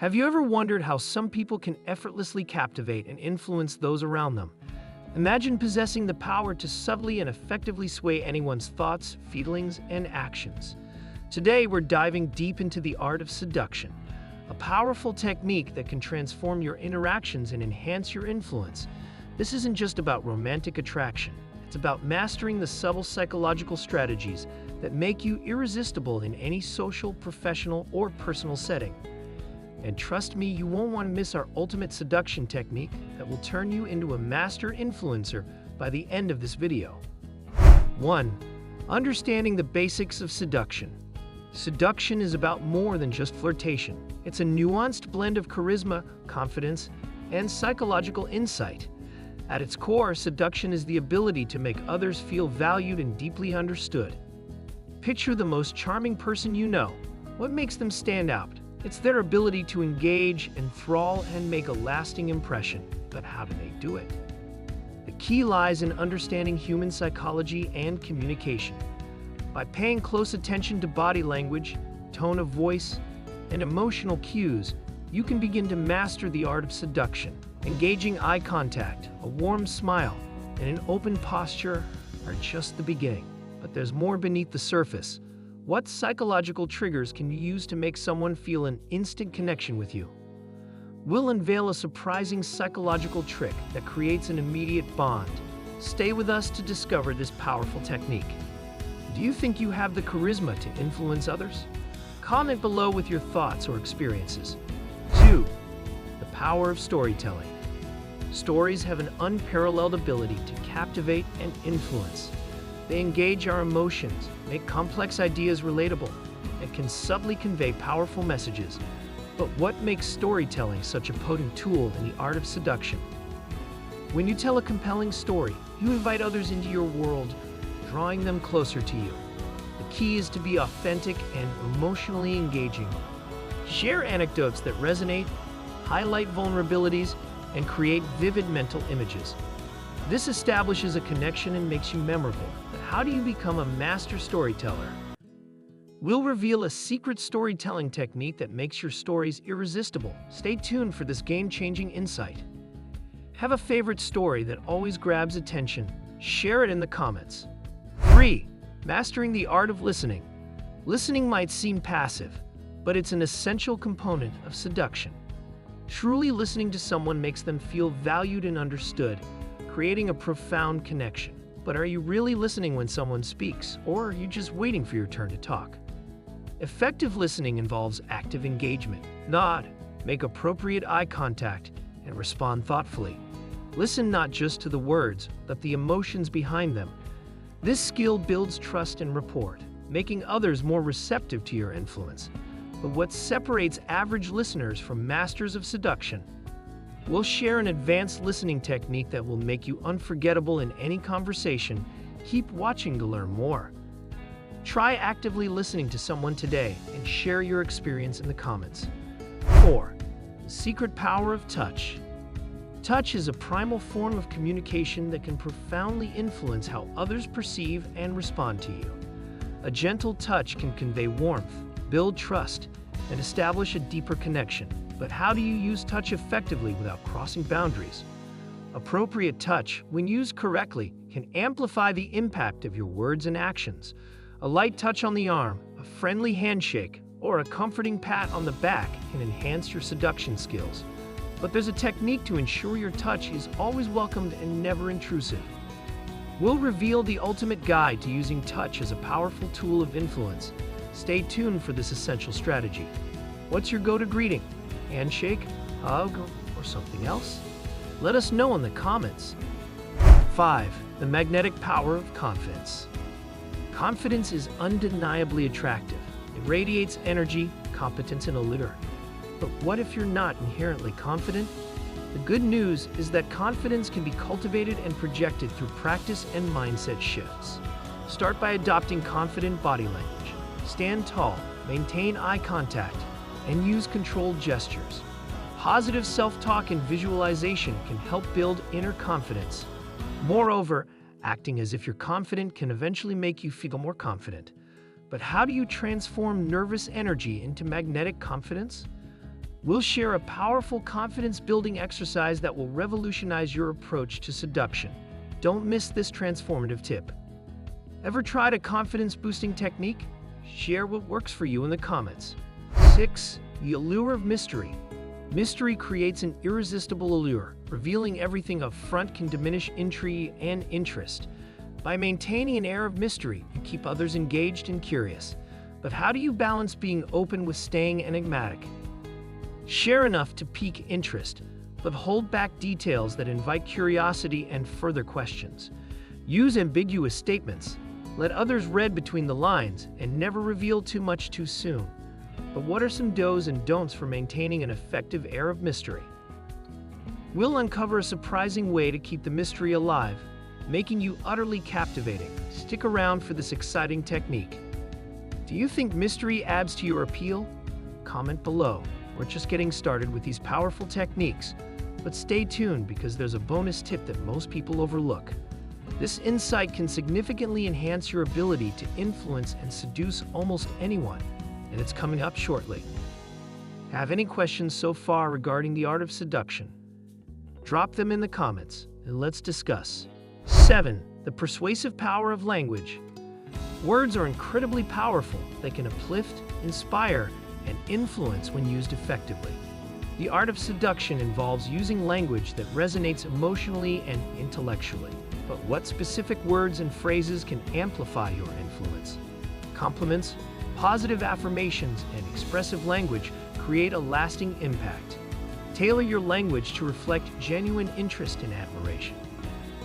Have you ever wondered how some people can effortlessly captivate and influence those around them? Imagine possessing the power to subtly and effectively sway anyone's thoughts, feelings, and actions. Today, we're diving deep into the art of seduction, a powerful technique that can transform your interactions and enhance your influence. This isn't just about romantic attraction. It's about mastering the subtle psychological strategies that make you irresistible in any social, professional, or personal setting. And trust me, you won't want to miss our ultimate seduction technique that will turn you into a master influencer by the end of this video. 1. Understanding the basics of seduction. Seduction is about more than just flirtation. It's a nuanced blend of charisma, confidence, and psychological insight. At its core, seduction is the ability to make others feel valued and deeply understood. Picture the most charming person you know. What makes them stand out? It's their ability to engage, enthrall, and make a lasting impression. But how do they do it? The key lies in understanding human psychology and communication. By paying close attention to body language, tone of voice, and emotional cues, you can begin to master the art of seduction. Engaging eye contact, a warm smile, and an open posture are just the beginning. But there's more beneath the surface. What psychological triggers can you use to make someone feel an instant connection with you? We'll unveil a surprising psychological trick that creates an immediate bond. Stay with us to discover this powerful technique. Do you think you have the charisma to influence others? Comment below with your thoughts or experiences. 2. The power of storytelling. Stories have an unparalleled ability to captivate and influence. They engage our emotions, make complex ideas relatable, and can subtly convey powerful messages. But what makes storytelling such a potent tool in the art of seduction? When you tell a compelling story, you invite others into your world, drawing them closer to you. The key is to be authentic and emotionally engaging. Share anecdotes that resonate, highlight vulnerabilities, and create vivid mental images. This establishes a connection and makes you memorable. But how do you become a master storyteller? We'll reveal a secret storytelling technique that makes your stories irresistible. Stay tuned for this game-changing insight. Have a favorite story that always grabs attention. Share it in the comments. 3. Mastering the art of listening. Listening might seem passive, but it's an essential component of seduction. Truly listening to someone makes them feel valued and understood, creating a profound connection. But are you really listening when someone speaks, or are you just waiting for your turn to talk? Effective listening involves active engagement. Nod, make appropriate eye contact, and respond thoughtfully. Listen not just to the words, but the emotions behind them. This skill builds trust and rapport, making others more receptive to your influence. But what separates average listeners from masters of seduction? We'll share an advanced listening technique that will make you unforgettable in any conversation. Keep watching to learn more. Try actively listening to someone today and share your experience in the comments. 4. The secret power of touch. Touch is a primal form of communication that can profoundly influence how others perceive and respond to you. A gentle touch can convey warmth, build trust, and establish a deeper connection. But how do you use touch effectively without crossing boundaries? Appropriate touch, when used correctly, can amplify the impact of your words and actions. A light touch on the arm, a friendly handshake, or a comforting pat on the back can enhance your seduction skills. But there's a technique to ensure your touch is always welcomed and never intrusive. We'll reveal the ultimate guide to using touch as a powerful tool of influence. Stay tuned for this essential strategy. What's your go-to greeting? Handshake, hug, or something else? Let us know in the comments. 5. The magnetic power of confidence. Confidence is undeniably attractive. It radiates energy, competence, and allure. But what if you're not inherently confident? The good news is that confidence can be cultivated and projected through practice and mindset shifts. Start by adopting confident body language. Stand tall, maintain eye contact, and use controlled gestures. Positive self-talk and visualization can help build inner confidence. Moreover, acting as if you're confident can eventually make you feel more confident. But how do you transform nervous energy into magnetic confidence? We'll share a powerful confidence-building exercise that will revolutionize your approach to seduction. Don't miss this transformative tip. Ever tried a confidence-boosting technique? Share what works for you in the comments. 6. The allure of mystery. Mystery creates an irresistible allure. Revealing everything up front can diminish intrigue and interest. By maintaining an air of mystery, you keep others engaged and curious. But how do you balance being open with staying enigmatic? Share enough to pique interest, but hold back details that invite curiosity and further questions. Use ambiguous statements. Let others read between the lines and never reveal too much too soon. But what are some do's and don'ts for maintaining an effective air of mystery? We'll uncover a surprising way to keep the mystery alive, making you utterly captivating. Stick around for this exciting technique. Do you think mystery adds to your appeal? Comment below. We're just getting started with these powerful techniques, but stay tuned because there's a bonus tip that most people overlook. This insight can significantly enhance your ability to influence and seduce almost anyone, and it's coming up shortly. Have any questions so far regarding the art of seduction? Drop them in the comments, and let's discuss. 7. The persuasive power of language. Words are incredibly powerful. They can uplift, inspire, and influence when used effectively. The art of seduction involves using language that resonates emotionally and intellectually. But what specific words and phrases can amplify your influence? Compliments, positive affirmations, and expressive language create a lasting impact. Tailor your language to reflect genuine interest and admiration.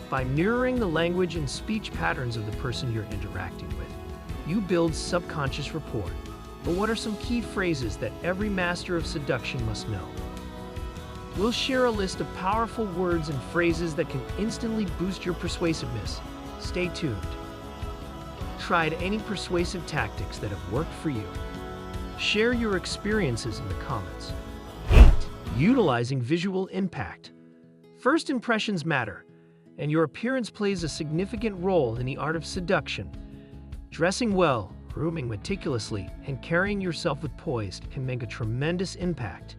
By mirroring the language and speech patterns of the person you're interacting with, you build subconscious rapport. But what are some key phrases that every master of seduction must know? We'll share a list of powerful words and phrases that can instantly boost your persuasiveness. Stay tuned. Tried any persuasive tactics that have worked for you? Share your experiences in the comments. 8. Utilizing visual impact. First impressions matter, and your appearance plays a significant role in the art of seduction. Dressing well, grooming meticulously, and carrying yourself with poise can make a tremendous impact.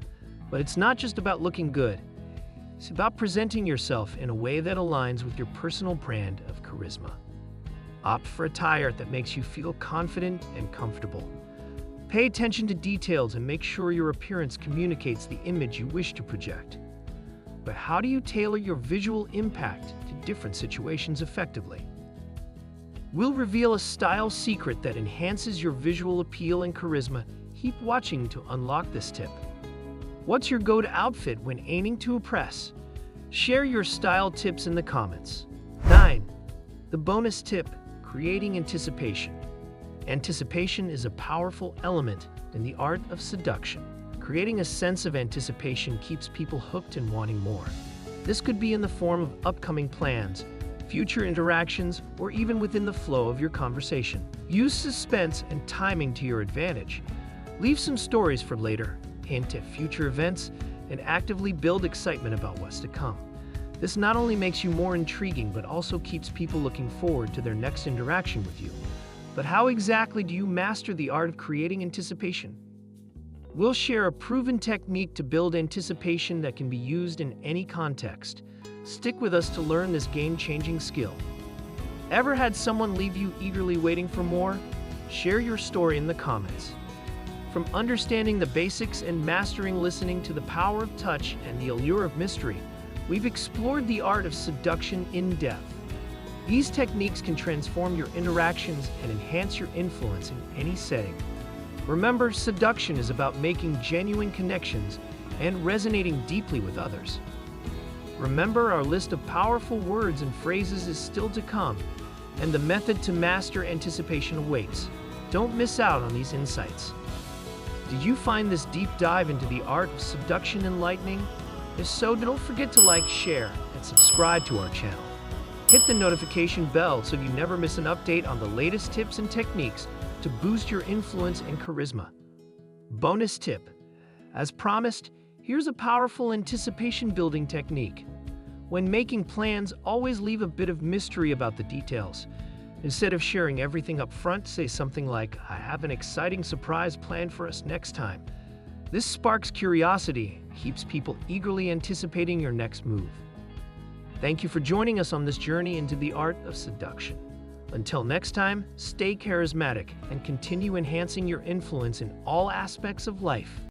But it's not just about looking good. It's about presenting yourself in a way that aligns with your personal brand of charisma. Opt for attire that makes you feel confident and comfortable. Pay attention to details and make sure your appearance communicates the image you wish to project. But how do you tailor your visual impact to different situations effectively? We'll reveal a style secret that enhances your visual appeal and charisma. Keep watching to unlock this tip. What's your go-to outfit when aiming to impress? Share your style tips in the comments. 9. The bonus tip, creating anticipation. Anticipation is a powerful element in the art of seduction. Creating a sense of anticipation keeps people hooked and wanting more. This could be in the form of upcoming plans, future interactions, or even within the flow of your conversation. Use suspense and timing to your advantage. Leave some stories for later, hint at future events, and actively build excitement about what's to come. This not only makes you more intriguing, but also keeps people looking forward to their next interaction with you. But how exactly do you master the art of creating anticipation? We'll share a proven technique to build anticipation that can be used in any context. Stick with us to learn this game-changing skill. Ever had someone leave you eagerly waiting for more? Share your story in the comments. From understanding the basics and mastering listening to the power of touch and the allure of mystery, we've explored the art of seduction in depth. These techniques can transform your interactions and enhance your influence in any setting. Remember, seduction is about making genuine connections and resonating deeply with others. Remember, our list of powerful words and phrases is still to come, and the method to master anticipation awaits. Don't miss out on these insights. Did you find this deep dive into the art of seduction enlightening? If so, don't forget to like, share, and subscribe to our channel. Hit the notification bell so you never miss an update on the latest tips and techniques to boost your influence and charisma. Bonus tip. As promised, here's a powerful anticipation-building technique. When making plans, always leave a bit of mystery about the details. Instead of sharing everything up front, say something like, "I have an exciting surprise planned for us next time." This sparks curiosity, keeps people eagerly anticipating your next move. Thank you for joining us on this journey into the art of seduction. Until next time, stay charismatic and continue enhancing your influence in all aspects of life.